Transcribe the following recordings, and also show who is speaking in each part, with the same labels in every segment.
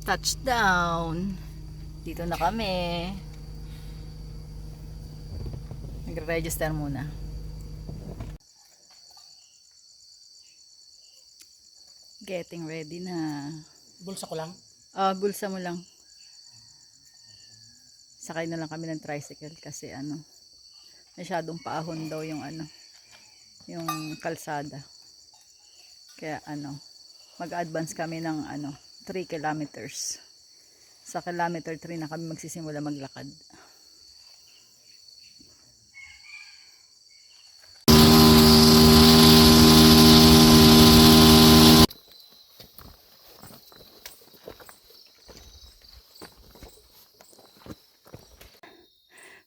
Speaker 1: Touchdown. Dito na kami. Nagre-register muna. Getting ready na.
Speaker 2: Bulsa ko lang.
Speaker 1: Bulsa mo lang. Sakay na lang kami ng tricycle kasi masyadong paahon daw yung yung kalsada. Kaya mag-advance kami ng 3 kilometers. Sa kilometer 3 na kami magsisimula maglakad.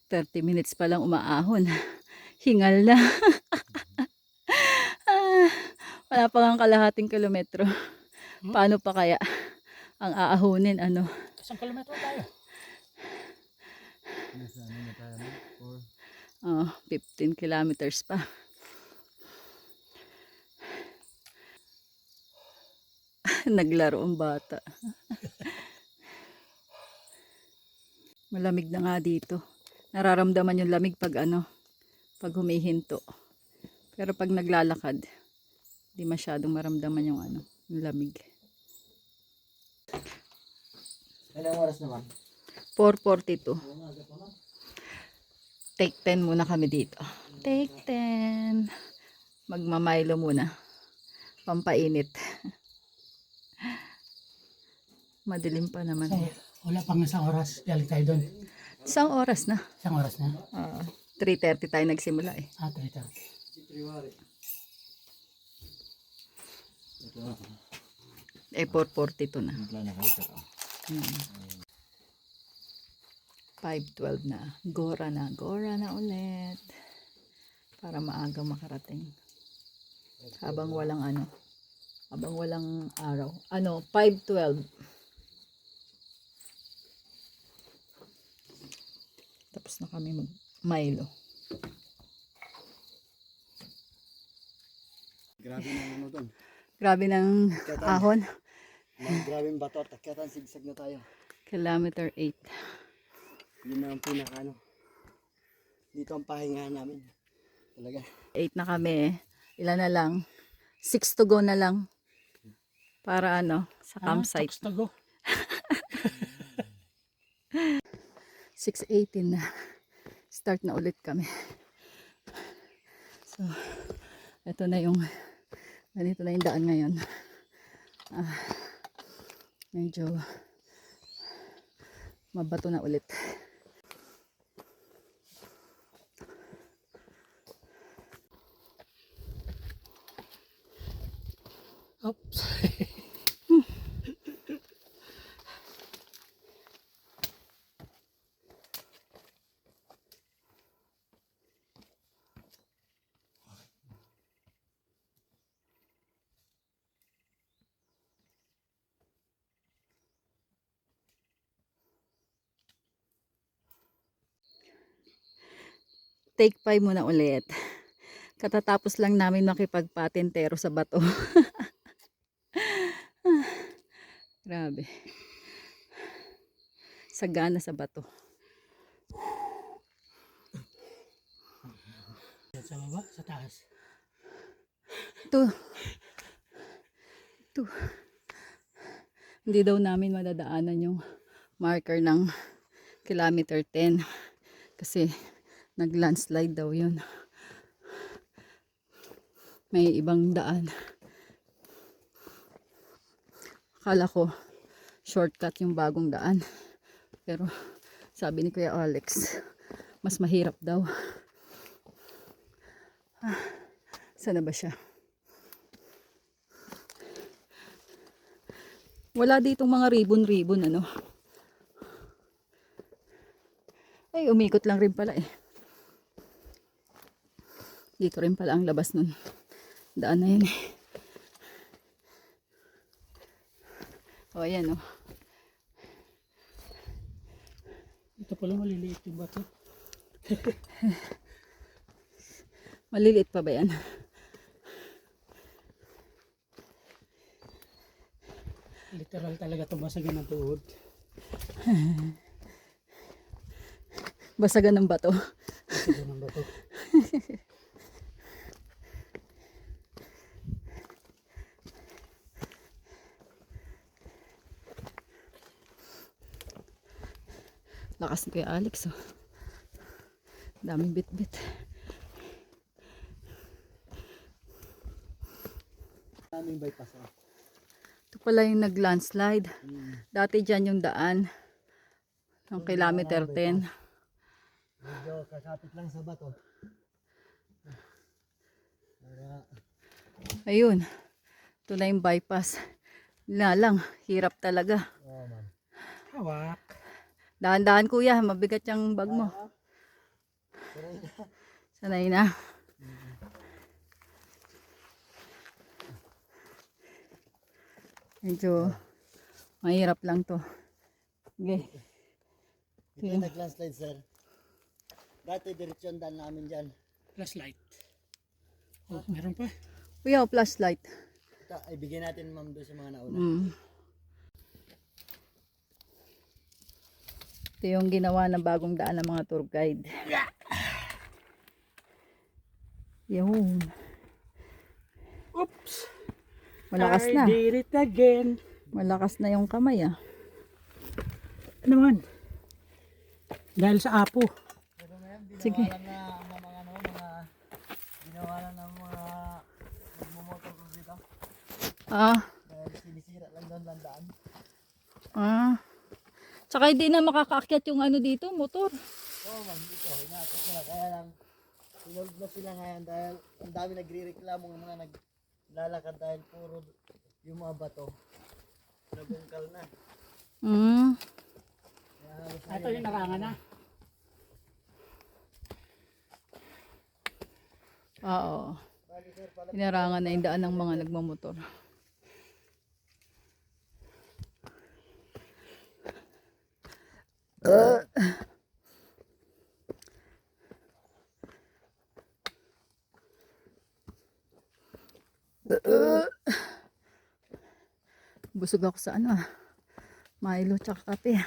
Speaker 1: "30 minutes pa lang umaahon. Hingal na." Wala pa nga kalahating kilometro. Paano pa kaya ang aahonin?
Speaker 2: Isang kilometro tayo.
Speaker 1: 15 kilometers pa. Naglaro ang bata. Malamig na nga dito. Nararamdaman yung lamig pag pag humihinto. Pero pag naglalakad, di masyadong maramdaman yung yung lamig.
Speaker 2: Ilang oras naman?
Speaker 1: 4:42. Take 10 muna kami dito. Take 10. Magmamaylo muna. Pampainit. Madilim pa naman.
Speaker 2: So, wala pang isang oras. Galing tayo doon.
Speaker 1: Isang oras na.
Speaker 2: Isang oras na.
Speaker 1: 3:30 tayo nagsimula eh.
Speaker 2: 3:30.
Speaker 1: 4:42 na. 5:12 na. Gora na ulit. Para maaga makarating. Habang walang araw. 5:12. Tapos na kami mag-Milo.
Speaker 3: Grabe ng doon.
Speaker 1: Grabe ng ahon.
Speaker 3: Grabe yung bato. Takyatan, sigsag na tayo.
Speaker 1: Kilometer 8.
Speaker 3: Yun na ang pinaka dito ang pahingahan namin. Talaga.
Speaker 1: 8 na kami. Ilan na lang? 6 to go na lang. Para sa campsite.
Speaker 2: 6 to go.
Speaker 1: 6:18 na. Start na ulit kami. So, ito na ganito na yung daan ngayon. Medyo mabato na ulit.
Speaker 2: Oops.
Speaker 1: Take 5 muna ulit. Katatapos lang namin makipagpatintero sa bato. Grabe. Sagana sa bato.
Speaker 2: Sa baba, sa taas.
Speaker 1: Ito. Hindi daw namin madadaanan yung marker ng kilometer 10. Kasi nag-landslide daw yun. May ibang daan. Akala ko shortcut yung bagong daan. Pero sabi ni Kuya Alex, mas mahirap daw. Sana ba siya? Wala ditong mga ribbon-ribbon Ay, umikot lang rin pala eh. Dito rin pala ang labas nun. Daan na yun eh. Ayan
Speaker 2: Ito pala maliliit yung bato.
Speaker 1: Maliliit pa ba yan?
Speaker 2: Literal talaga tumasagan ng tuhod.
Speaker 1: Basagan ng bato.
Speaker 2: Tumasagan ng bato.
Speaker 1: Lakas ni Kuya Alex, oh. Daming bit-bit.
Speaker 3: Daming bypass. Oh.
Speaker 1: Ito pala yung nag-landslide. Dati dyan yung daan. Ng kilometer 10.
Speaker 3: Medyo kakapit lang sa bato.
Speaker 1: Ayun. Ito na yung bypass. Na lang, hirap talaga.
Speaker 3: Oh, man.
Speaker 2: Hawak.
Speaker 1: Dahan-dahan kuya, mabigat yung bag mo. Sanay na. Medyo mahirap lang to. Okay.
Speaker 3: Ito yung nag-landslide, sir. Dati diretsyon daan namin dyan.
Speaker 2: Flashlight. Oh, meron pa.
Speaker 1: Kuya, flashlight.
Speaker 3: Ito, ibigay natin ma'am doon sa mga nauna.
Speaker 1: Ito yung ginawa ng bagong daan ng mga tour guide. Yun.
Speaker 2: Oops!
Speaker 1: Malakas na.
Speaker 2: I did it again.
Speaker 1: Malakas na yung kamay, ah.
Speaker 2: Ano man? Dahil sa apo.
Speaker 3: Pero ngayon,
Speaker 1: Sige.
Speaker 3: ginawa lang na mga ano, ginawa lang ng mga nagmumotor ko dito.
Speaker 1: Ah.
Speaker 3: Dahil sinisira lang doon lang daan.
Speaker 1: Ah. Tsaka hindi na makakaakyat yung ano dito, motor.
Speaker 3: Oo ma'am, dito, inaakot sila. Kaya lang, sinulog na sila ngayon dahil ang dami nagre-reklamo ng mga naglalakad dahil puro yung mga bato. Nabungkal na. Kaya halos
Speaker 2: Ito yung narangan na.
Speaker 1: Oo. Hinarangan na yung daan ng mga nagmamotor. Busog ako sa ano, Milo tsaka kape.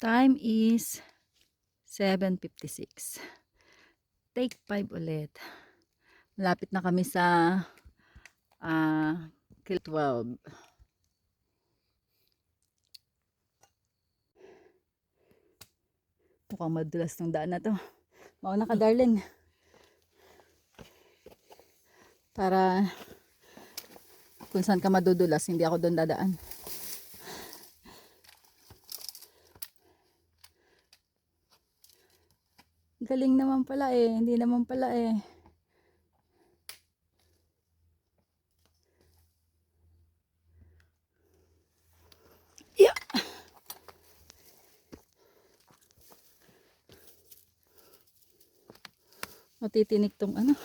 Speaker 1: Time is 7:56. Take 5 ulit. Malapit na kami sa Kil 12. Mukhang madulas ng daan na to. Mauna ka, darling. Para kung saan ka madudulas, hindi ako doon dadaan. Galing naman pala eh. Hindi naman pala eh. Yeah. Matitinik tong ano.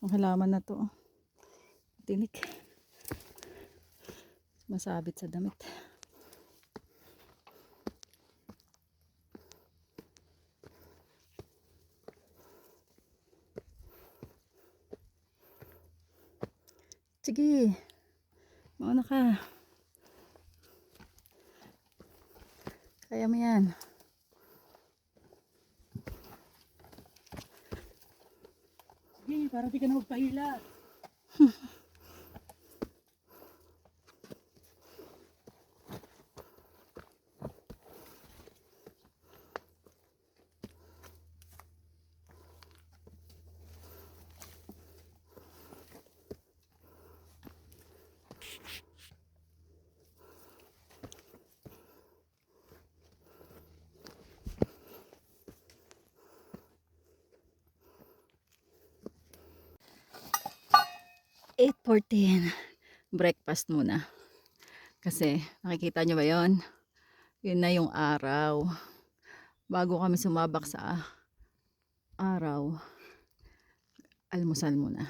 Speaker 1: Ang halaman na to. Tinik. Masabit sa damit. Sige. Mauna ka. Kaya mo yan.
Speaker 2: Sige, para di ka na magpahila.
Speaker 1: Eight 14. Breakfast muna. Kasi nakikita nyo ba yon? Yun na yung araw. Bago kami sumabak sa araw, Almusal muna.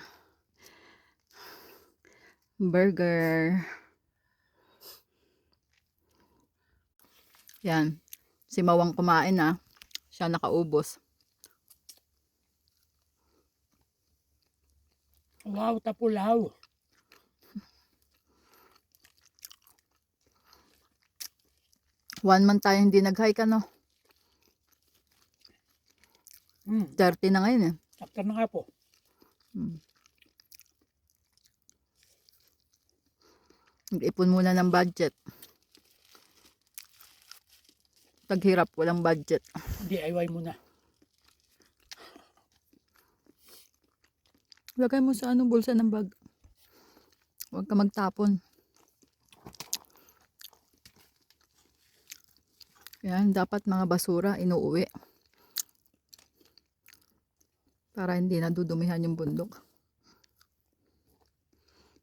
Speaker 1: Burger. Yan. Si Mawang kumain na. Siya nakaubos.
Speaker 2: Wow, tapulaw.
Speaker 1: One month tayo hindi nag-hike ano. 30 na ngayon eh.
Speaker 2: Sakto na nga po.
Speaker 1: Nag-ipon muna ng budget. Taghirap, walang budget.
Speaker 2: DIY muna.
Speaker 1: Lagay mo sa bulsa ng bag. Huwag ka magtapon. Yan, dapat mga basura inuuwi. Para hindi nadudumihan yung bundok.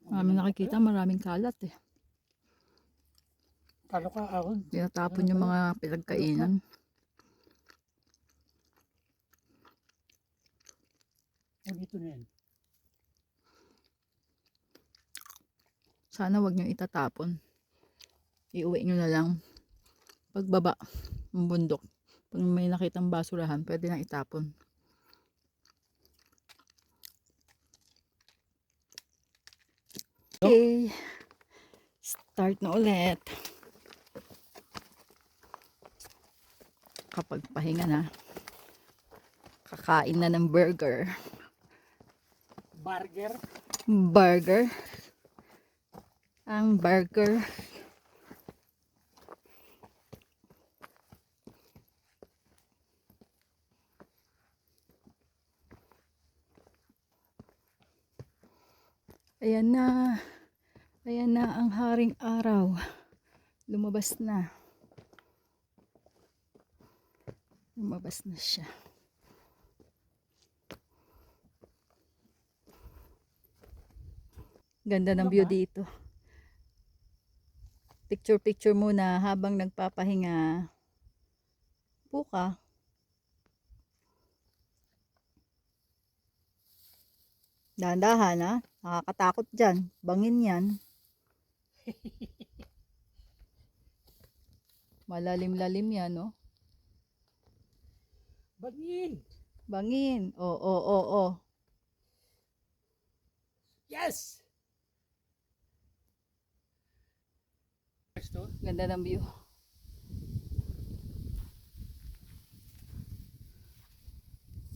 Speaker 1: Maraming nakikita, maraming kalat eh.
Speaker 2: Talo ka ahon.
Speaker 1: Tinatapon yung mga pinagkainan.
Speaker 2: Dito na yan.
Speaker 1: Sana wag nyo itatapon. Iuwi nyo na lang. Pagbaba ng bundok. Pag may nakitang basurahan, pwede nang itapon. Okay. Start na ulit. Kapag pahinga na, kakain na ng burger.
Speaker 2: Burger.
Speaker 1: Burger. Ang burger. Ayan na. Ayan na ang haring araw. Lumabas na. Lumabas na siya. Ganda ng view dito. Picture muna habang nagpapahinga. Puka. Dahan-dahan ha. Nakakatakot dyan. Bangin yan. Malalim-lalim yan, no?
Speaker 2: Bangin.
Speaker 1: Bangin. Oo.
Speaker 2: Yes!
Speaker 1: Ganda ng view.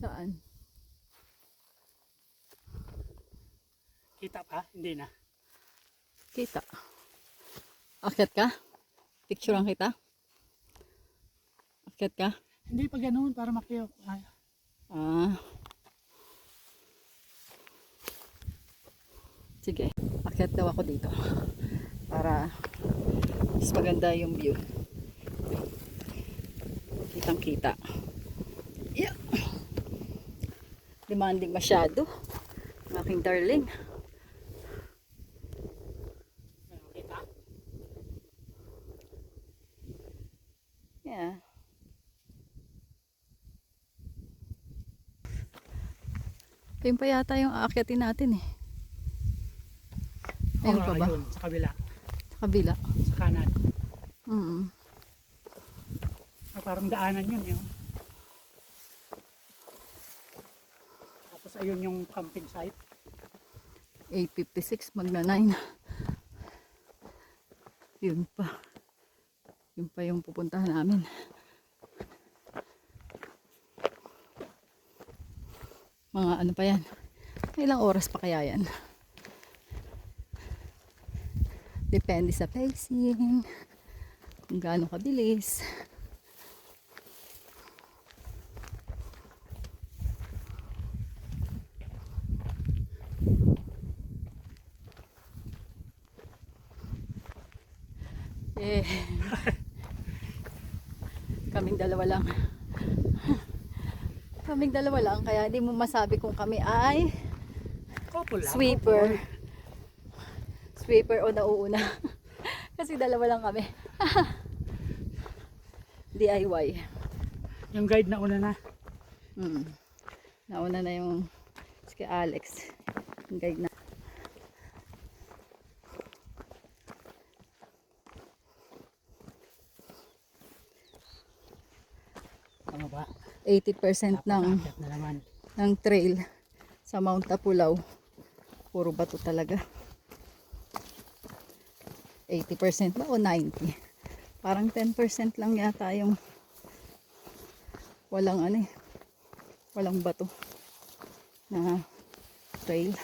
Speaker 1: Saan?
Speaker 2: Kita pa? Hindi na.
Speaker 1: Kita. Akyat ka? Picturean kita? Akyat ka?
Speaker 2: Hindi pa ganoon para makiyo.
Speaker 1: Sige. Akyat daw ako dito. Para mas maganda yung view. Kitang kita. Yeah. Demanding masyado. Ang aking darling.
Speaker 2: Kita?
Speaker 1: Yeah. Ito yung pa yata yung aakyatin natin eh. Ayun pa ba?
Speaker 2: Ayun, sa kabila.
Speaker 1: Sa kabila.
Speaker 2: Sa kanan. Parang daanan yun. Yun. Tapos ayun yung camping site.
Speaker 1: 8:56 magna 9. Yun pa. Yun pa yung pupuntahan namin. Mga ano pa yan. Ilang oras pa kaya yan? Depende sa pacing. Kung gaano kabilis. Kaming dalawa lang. Kaming dalawa lang. Kaya di mo masabi kung kami ay
Speaker 2: Couple lang.
Speaker 1: sweeper. Sweeper o nauuna. Kasi dalawa lang kami. DIY.
Speaker 2: Yung guide na una na.
Speaker 1: Nauna na yung kay Alex. Ang guide na.
Speaker 2: Ano ba?
Speaker 1: 80% ng
Speaker 2: Akyat na naman.
Speaker 1: trail sa Mount Tapulaw. Puro bato talaga. 80% ba o 90? Parang 10% lang yata yung walang ano eh, walang bato na trail.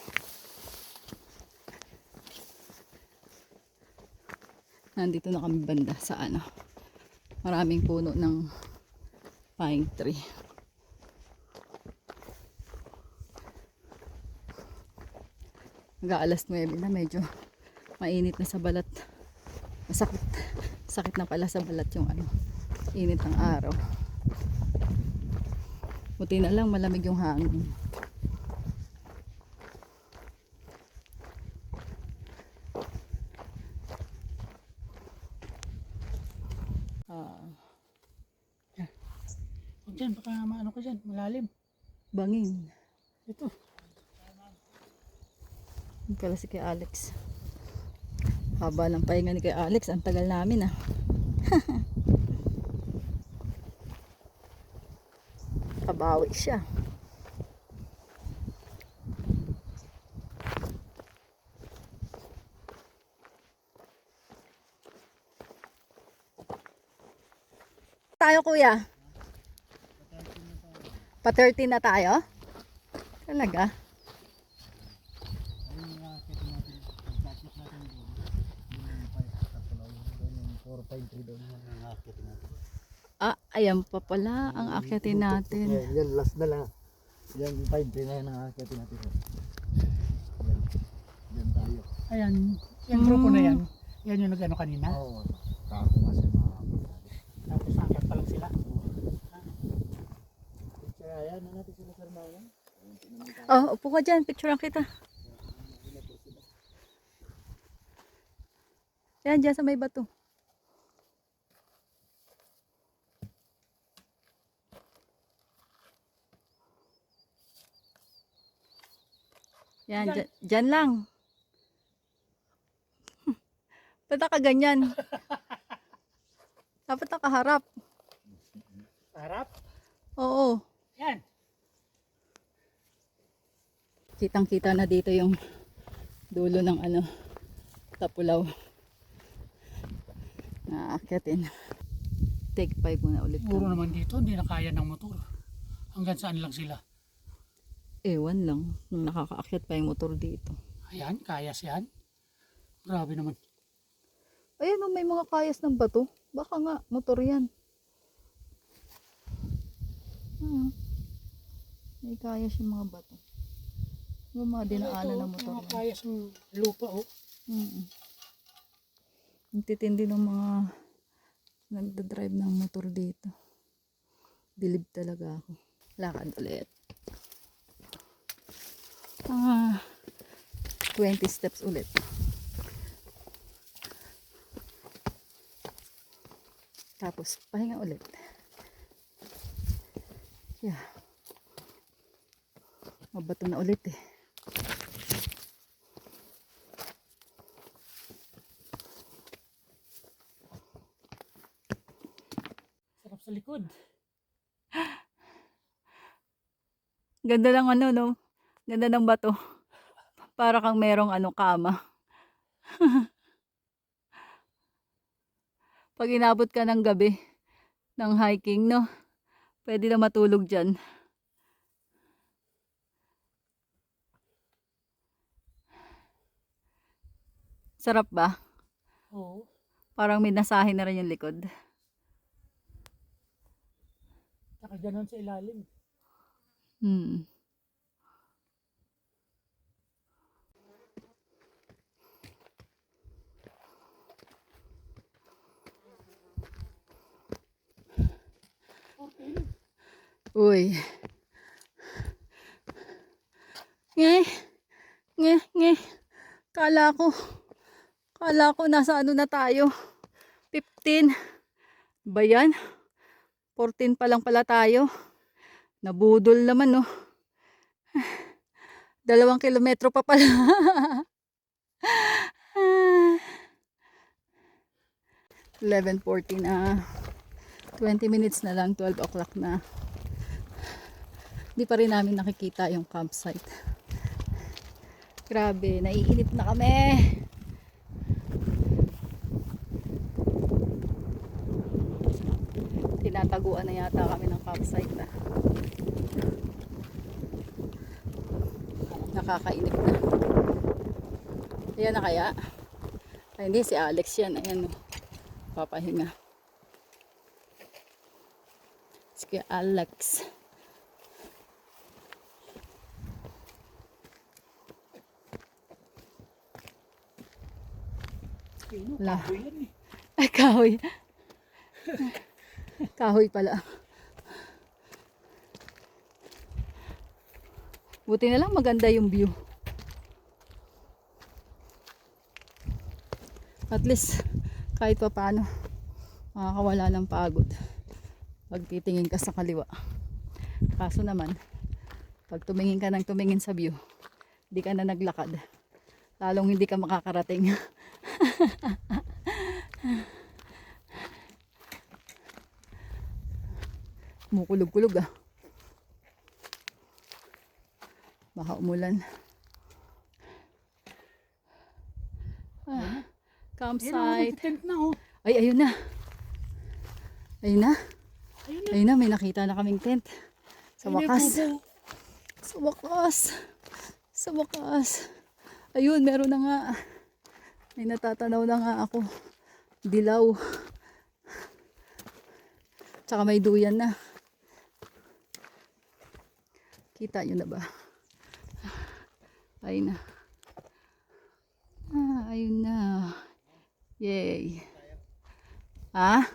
Speaker 1: Nandito na kami banda sa ano, maraming puno ng pine tree. Mag-aalas 9 na, medyo mainit na sa balat. Masakit. Sakit na pala sa balat yung ano, init ng araw. Buti na lang malamig yung hangin.
Speaker 2: Huwag dyan, baka maano ka dyan, malalim.
Speaker 1: Bangin.
Speaker 2: Ito.
Speaker 1: Yung pala si kay Alex. Haba ng pahinga ni kay Alex. Ang tagal namin ah. Kabawi siya. Tayo kuya. Pa 13 na tayo? Talaga?
Speaker 3: Ayun yung aakyat natin. Pag-aakyat natin doon. Yung 453 doon yung aakyat natin.
Speaker 1: Ah, ayan pa pala ang akyatin natin.
Speaker 3: Yan, last na lang. Yan, 5-3 na yan ang aakyat natin. Yan. Yan tayo.
Speaker 2: Ayan, yung grupo na yan. Yan yung nag-ano kanina.
Speaker 3: Oo. Kako kasi mga
Speaker 2: Tapos akyat pa lang sila.
Speaker 3: kaya yan na natin sila sa Ramayan.
Speaker 1: Oh, upo ka dyan. Picturean kita. Yan, dyan sa may bato. Yan, dyan, dyan lang. Ba't ka ganyan? Dapat nakaharap.
Speaker 2: Harap.
Speaker 1: Oo.
Speaker 2: Yan.
Speaker 1: Kitang-kita na dito yung dulo ng ano, Tapulaw. Naakyatin. Take 5 muna ulit.
Speaker 2: Puro naman dito, hindi na kaya ng motor. Hanggang saan lang sila.
Speaker 1: Ewan lang, nung nakakaakyat pa yung motor dito.
Speaker 2: Ayan, kayas yan. Grabe naman.
Speaker 1: Ayun, may mga kayas ng bato. Baka nga, motor yan. May kayas yung mga bato. Yung mga dinaanan ng motor
Speaker 2: Mga
Speaker 1: yan.
Speaker 2: kayas ng lupa, oh.
Speaker 1: Ang titindi ng mga nagdadrive ng motor dito. Bilib talaga ako. Lakad ulit. 20 steps ulit. Tapos pahinga ulit. Yeah. Mabato na ulit eh.
Speaker 2: Sarap sa likod.
Speaker 1: Ganda ng ano no. Ganda ng bato. Para kang merong ano kama. Pag inabot ka ng gabi ng hiking no, pwede na matulog dyan. Sarap ba?
Speaker 2: Oo.
Speaker 1: Parang minasahe na rin yung likod.
Speaker 2: Saka ganon sa ilalim.
Speaker 1: Uy. Nge. Nge. Nge. Kala ko nasa ano na tayo. 15. Ba yan? 14 pa lang pala tayo. Nabudol naman no. 2 kilometro pa pala. 11:40 na. 20 minutes na lang, 12 o'clock na. Hindi pa rin namin nakikita yung campsite. Grabe, naiinip na kami. Tinataguan na yata kami ng campsite na. Nakakainip na. Ayan na kaya? Ay, hindi, si Alex yan. Ayan, papahinga. Si Alex. La.
Speaker 2: Kahoy yan eh.
Speaker 1: Ay, kahoy. Kahoy pala. Buti na lang maganda yung view. At least, kahit pa paano, makakawala ng pagod. Pag titingin ka sa kaliwa. Kaso naman, pag tumingin ka ng tumingin sa view, hindi ka na naglakad. Lalong hindi ka makakarating. Kumukulog-kulog ah. Baka umulan.
Speaker 2: Ayun,
Speaker 1: Campsite.
Speaker 2: tent na oh.
Speaker 1: Ay, ayun na. Ayun na.
Speaker 2: Ayun na.
Speaker 1: Ayun na, may nakita na kaming tent. Sa
Speaker 2: Ayun na,
Speaker 1: wakas.
Speaker 2: bubo.
Speaker 1: Sa wakas. Sa wakas. Ayun, meron na nga. May natatanaw na nga ako. Dilaw. Tsaka may duyan na. Kita nyo na ba? Ayun na. Ayun na. Yay. Ah?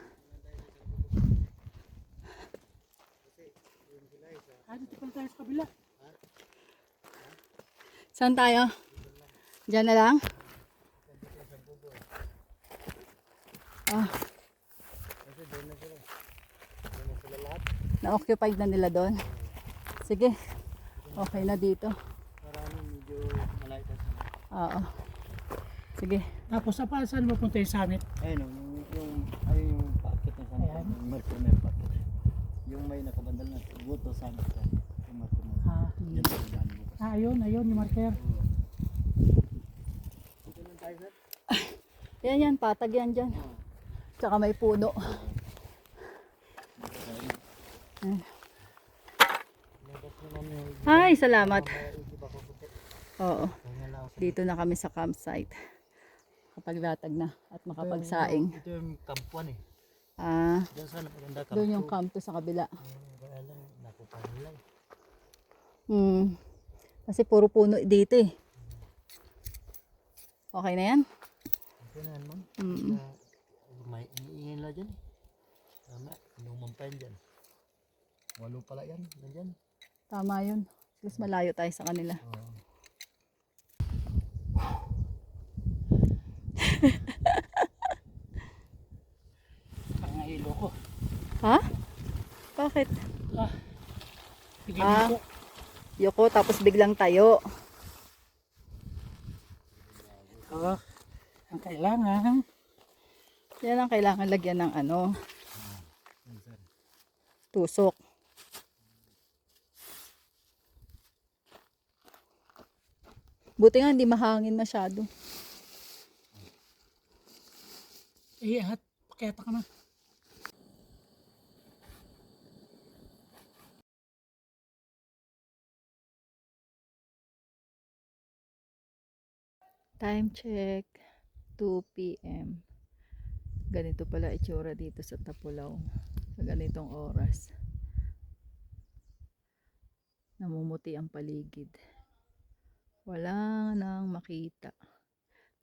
Speaker 2: Dito pala tayo sa kabila.
Speaker 1: Saan tayo? Diyan na lang? Ah. Na-occupied na nila doon. Sige. Okay na dito.
Speaker 3: Maraming medyo malayo tayo.
Speaker 1: Oo. Sige.
Speaker 2: Tapos saan mapunta yung summit?
Speaker 3: Ayun o, ayun yung packet na sana.
Speaker 2: Ayan.
Speaker 3: Yung Mercury packet. Yung may nakabandal na buto sana ka. Yung Mercury. Yan ang daan mo.
Speaker 2: Ayun, yung marker.
Speaker 3: Ito lang tayo sir.
Speaker 1: Yan, patag yan dyan. Tsaka may puno. Ay, salamat. Oo. Dito na kami sa campsite. Kapaglatag na at makapagsaing.
Speaker 3: Ito yung kampuan eh.
Speaker 1: Ah,
Speaker 3: Diyan sana maganda kampo.
Speaker 1: doon yung camp sa kabila.
Speaker 3: Kaya lang, nakupahan lang.
Speaker 1: Kasi puro puno dito eh. Okay na yan?
Speaker 3: Ito na naman.
Speaker 1: Mm.
Speaker 3: May iniingin lang dyan. Tama, inuman pa yan dyan. Walo pala yan, nandyan.
Speaker 1: Tama yun. Mas malayo tayo sa kanila.
Speaker 3: Oo.
Speaker 2: Pangahilo ko.
Speaker 1: Ha? Bakit?
Speaker 2: Bigyan ko.
Speaker 1: Yoko, tapos biglang tayo.
Speaker 2: Oo. Ang kailangan.
Speaker 1: Yan ang kailangan lagyan ng ano, tusok. Buti nga hindi mahangin masyado.
Speaker 2: At pakita ka na.
Speaker 1: Time check, 2 p.m. Ganito pala itsura dito sa Tapulaw. Sa ganitong oras. Namumuti ang paligid. Wala nang makita.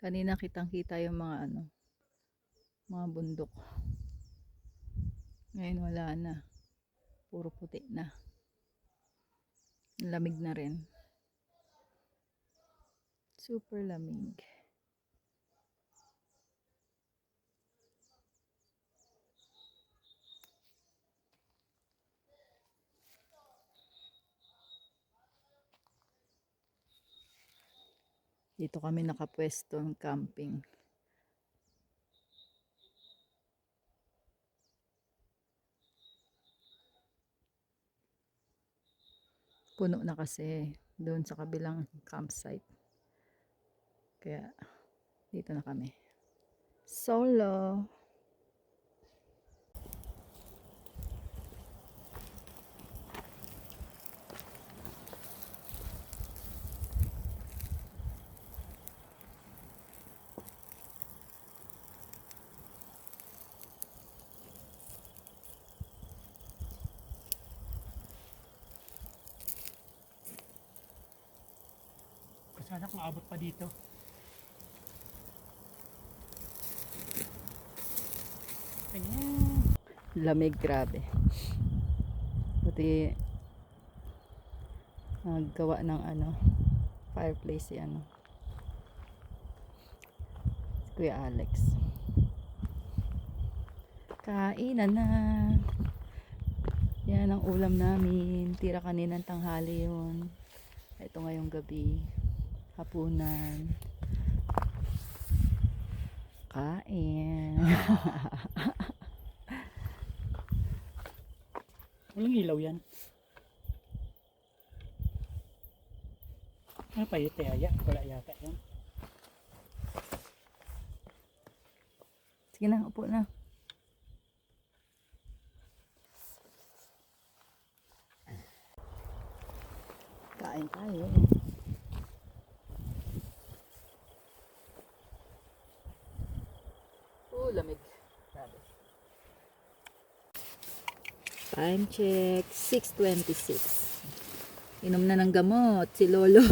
Speaker 1: Kanina kitang-kita yung mga mga bundok. Ngayon wala na. Puro puti na. Lamig na rin. Super lamig. Dito kami nakapwesto ng camping. Puno na kasi doon sa kabilang campsite. Kaya dito na kami. Solo.
Speaker 2: Sana kung abot pa dito. Ayan.
Speaker 1: Lamig, grabe. Buti naggawa ng fireplace si Kuya Alex. Kainan na. Yan ang ulam namin. Tira kaninang tanghali yun. Ito ngayong gabi. Hapunan. Kain.
Speaker 2: Walang ilaw yan. Ano pa yun? Tiyaya? Wala yata yan.
Speaker 1: Sige na, upo na. Kain tayo. Lamig. Grabe. Time check, 6:26. Inom na ng gamot si Lolo.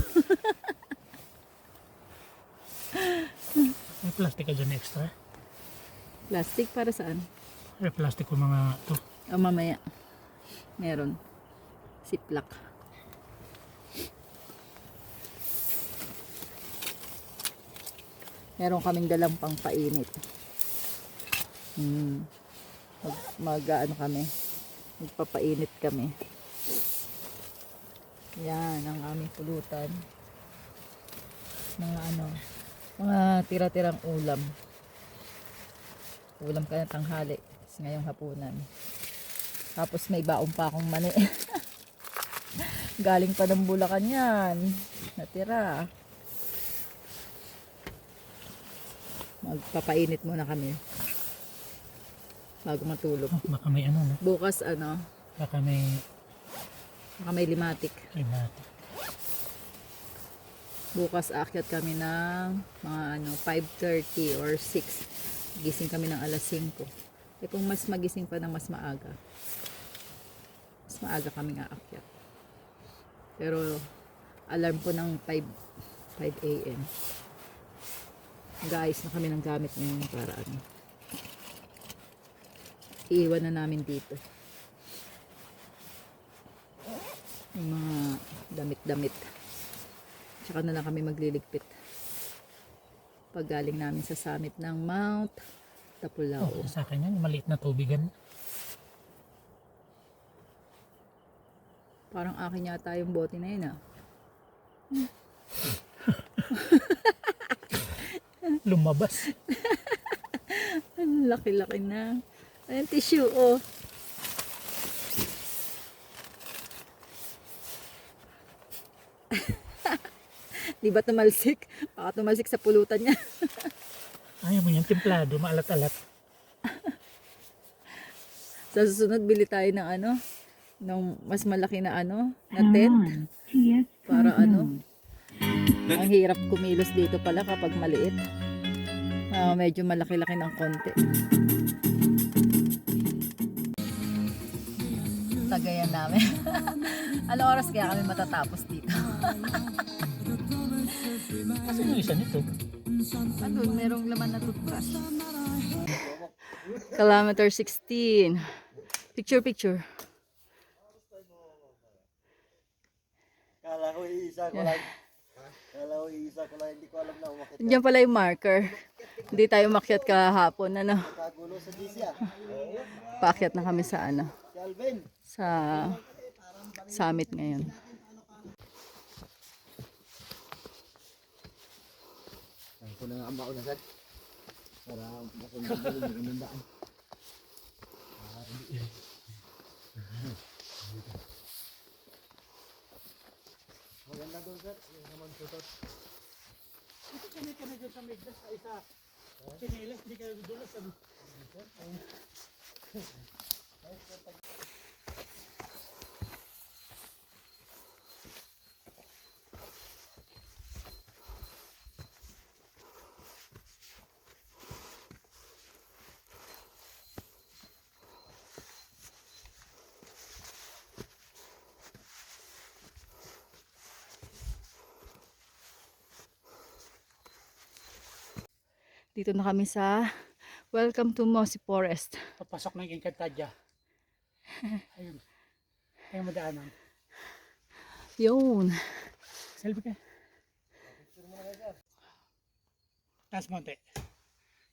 Speaker 2: May plastic ka dyan extra?
Speaker 1: Plastic para saan?
Speaker 2: May plastic ko mga to.
Speaker 1: Mamaya. Meron. Ziploc. Meron kaming dalang pangpainit. Kami. Magpapainit kami. Yan ang aming pulutan. Mga tira-tirang ulam. Ulam ka na tanghali. Ngayong hapunan. Tapos may baon pa akong mani. Galing pa ng Bulacan yan. Natira. Magpapainit muna kami. Bago matulog.
Speaker 2: Baka may no?
Speaker 1: Bukas
Speaker 2: Baka may
Speaker 1: limatic.
Speaker 2: climatic.
Speaker 1: Bukas aakyat kami ng mga 5:30 or 6. Gising kami ng alas 5. Kung mas magising pa ng mas maaga kaming aakyat. Pero alarm ko ng 5 a.m. Guys, na kami ng gamit ngayon para iiwan na namin dito yung mga damit-damit, tsaka na lang kami magliligpit pag galing namin sa summit ng Mount Tapulao.
Speaker 2: Sa akin yan, maliit na tubigan.
Speaker 1: Parang akin yata yung bote na yun
Speaker 2: Lumabas.
Speaker 1: Ang laki-laki na. Ayan, tissue, Di ba tumalsik? Baka tumalsik sa pulutan niya.
Speaker 2: Ayaw mo yan, templado, maalat-alat.
Speaker 1: Sa susunod, bili tayo ng ng mas malaki na na tent. Para ang hirap kumilos dito pala kapag maliit. Medyo malaki-laki ng konti. Tagayan namin. Anong oras kaya kami matatapos dito?
Speaker 2: Kasi yung isa nito.
Speaker 1: Merong laman na toothbrush. Kilometer 16. Picture.
Speaker 3: Kala ko iisa ko lang. Hindi ko alam na umakit.
Speaker 1: Diyan pala yung marker. Hindi tayo umakyat kahapon,
Speaker 3: Kagulo sa GC
Speaker 1: Paakyat na kami sa
Speaker 3: Si Alvin.
Speaker 1: sa summit ngayon.
Speaker 3: Ako na nga ang mauna sir. Para masundan ko yung inundaan. Maganda doon sir, yung naman tutot.
Speaker 2: Ito kami doon sa Migdas ay sa Chinelas, hindi kayo dudulas. Ano?
Speaker 1: Dito na kami sa Welcome to Mossy Forest.
Speaker 2: Papasok ng Encantadia. Ayun. Kaya madaanan.
Speaker 1: Yun.
Speaker 2: Selfie ka. Taas monte.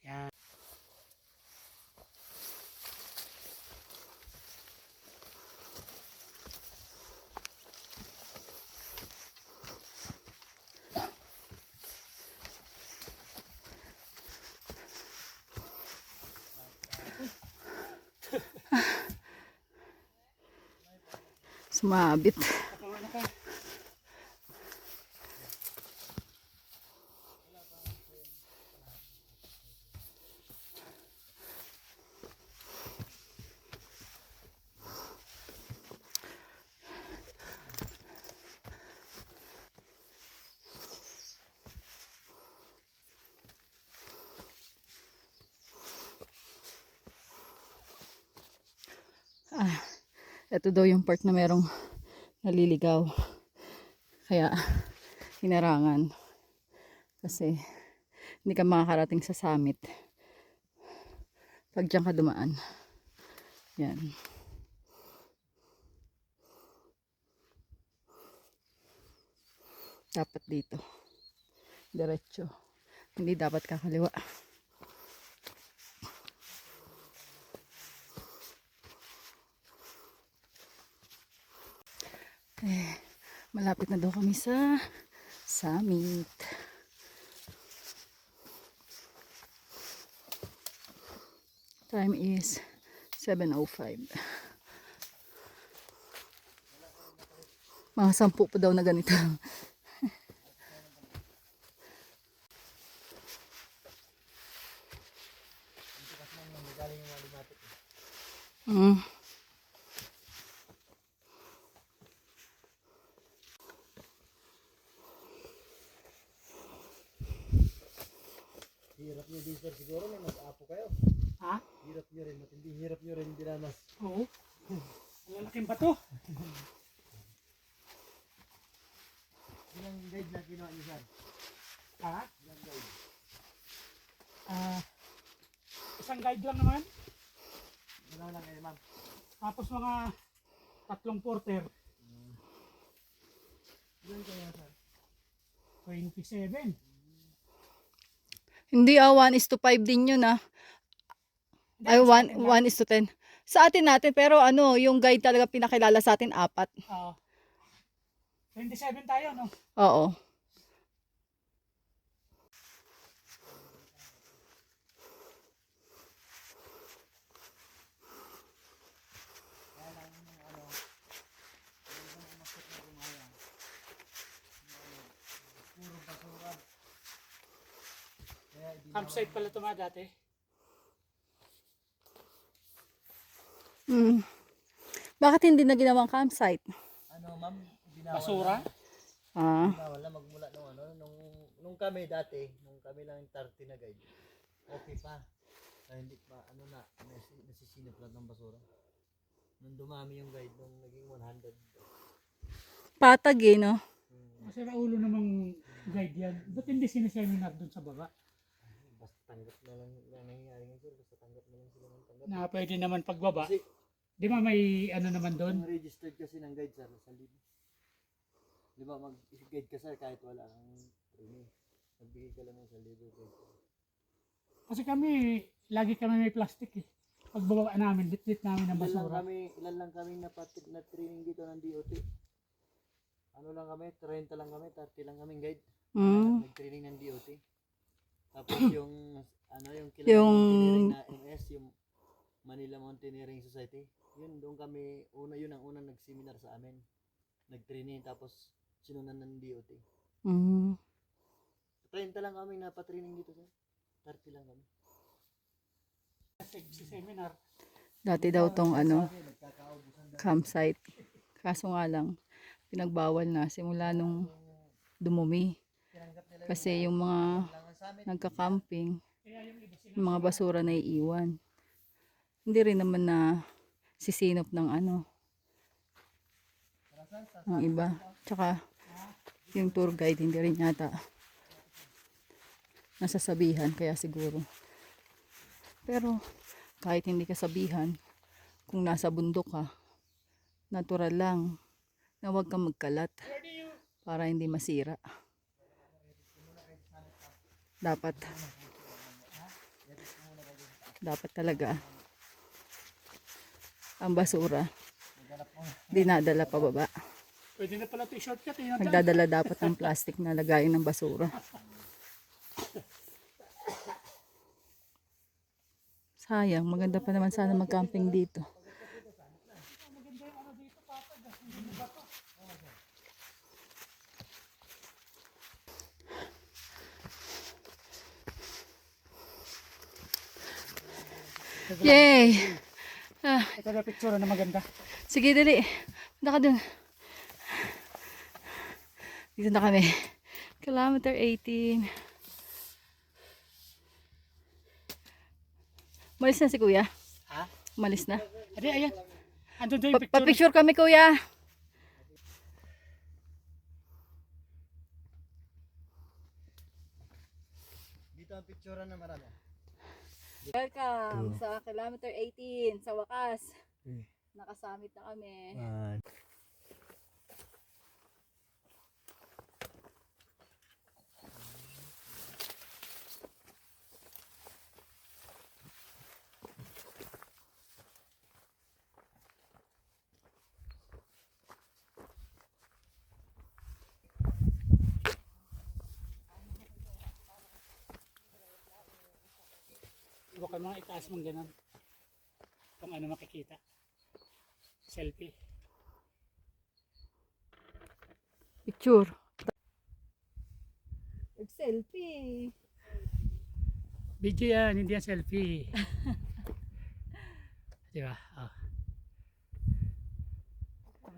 Speaker 2: Yan.
Speaker 1: Sumabit.
Speaker 2: Ano ka?
Speaker 1: Ito daw yung part na merong naliligaw. Kaya hinarangan. Kasi hindi ka makakarating sa summit pag diyan ka dumaan. Yan. Dapat dito. Diretso. Hindi dapat kakaliwa. Malapit na daw kami sa summit. Time is 7:05. Mga 10 pa daw na ganito. Mm.
Speaker 3: Hirap nyo din sir, siguro may mas-apo kayo.
Speaker 2: Ha?
Speaker 3: Hirap nyo rin, matindi hirap nyo rin dinanas.
Speaker 2: Oo. Ang laking bato.
Speaker 3: Ilang guide na ginawa nyo sir?
Speaker 2: Ha?
Speaker 3: Ilang guide?
Speaker 2: Isang guide lang naman.
Speaker 3: Wala lang kayo ma'am.
Speaker 2: Tapos mga 3 porter.
Speaker 3: Ilan kayo sir?
Speaker 2: 27.
Speaker 1: Hindi 1:5 din yun Ay, 1:10. Sa atin natin, pero ano, yung guide talaga pinakilala sa atin 4.
Speaker 2: 27 tayo, no?
Speaker 1: Oo.
Speaker 2: Campsite pala ito mga dati.
Speaker 1: Mm. Bakit hindi na ginawang campsite?
Speaker 3: Ano ma'am? Binawal
Speaker 2: Basura.
Speaker 1: Ah,
Speaker 3: Binawal na magmula nung ano, nung kami dati, nung kami lang 30 na guide. Okay pa. Kaya hindi pa, ano na, nasisinip lang ng basura. Nung dumami yung guide, nung naging 100.
Speaker 1: patag no?
Speaker 2: Kasi ulo namang guide yan. Ba't hindi sineseminar dun sa baba?
Speaker 3: Basta tanggap na lang nangyayari ngayon sir, basta tanggap na lang sila ng tanggap.
Speaker 2: Na pwede naman pagbaba.
Speaker 3: Kasi,
Speaker 2: Di ba may ano naman doon?
Speaker 3: yung registered kasi ng guide sir, sa libo. Di ba mag-guide ka sir kahit wala kang training. Nagbigay ka lang ng 1,000 guide.
Speaker 2: Kasi kami, lagi kami may plastic eh. Pagbaba namin, lit namin ng basura.
Speaker 3: Ilan lang kami na training dito ng DOT. Ano lang kami, 30 lang kami, 30 lang kaming guide.
Speaker 1: Mm.
Speaker 3: Nag-training ng DOT. Tapos yung yung
Speaker 1: Yung-
Speaker 3: na MS, yung Manila Mountaineering Society. Yun doon kami yun ang unang nag-seminar sa amin. Nag-training tapos sinunan ng DOT.
Speaker 1: Mm.
Speaker 3: 30 lang kami napatraining dito sir. 30 lang kami.
Speaker 2: Sa seminar.
Speaker 1: Dati daw tong campsite. Kaso nga lang, pinagbawal na simula nung dumumi. Kasi yung mga nagka-camping, yung mga basura na iiwan. Hindi rin naman na sisinop ng ng iba. Tsaka, yung tour guide hindi rin yata nasasabihan, kaya siguro. Pero, kahit hindi kasabihan, kung nasa bundok ka, natural lang na huwag kang magkalat para hindi masira. Dapat talaga ang basura dinadala pababa.
Speaker 2: Pwede na pala ito shortcut. Yun ang
Speaker 1: Nagdadala dapat ng plastic na lagayin ng basura. Sayang, maganda pa naman sana mag-camping dito. Yay!
Speaker 2: ito na picture na maganda.
Speaker 1: Sige, dali. Punta ka dun. Dito na kami. Kilometer 18. Malis na si kuya.
Speaker 2: Ha?
Speaker 1: Malis na.
Speaker 2: Adi, ayan. Andun doon yung picture.
Speaker 1: Pa-picture kami kuya.
Speaker 3: Dito ang picture na marami.
Speaker 1: Welcome sa kilometer 18. Sa wakas. Nakasamit na kami.
Speaker 2: Huwag ka mga itaas mong ganun. Kung ano makikita. Selfie.
Speaker 1: Picture. Selfie.
Speaker 2: Video yan, hindi yan selfie. Di ba? Oh.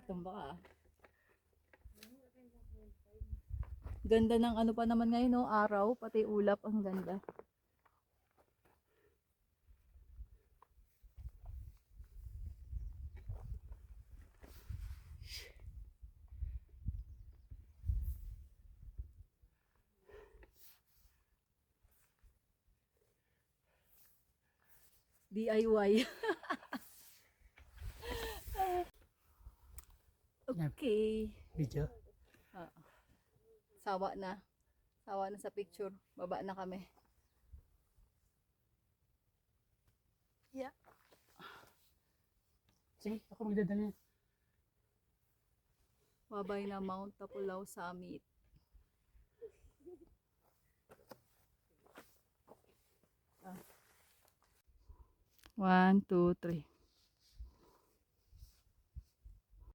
Speaker 1: Tumba ka. Ganda ng ano pa naman ngayon, no? Araw, pati ulap, ang ganda. DIY. Okay.
Speaker 2: Video.
Speaker 1: Sawa na. Sawa na sa picture. Baba na kami. Yeah.
Speaker 2: Sige, ako magdadala yan.
Speaker 1: Babay na Mount Tapulaw Summit. 1, 2, 3.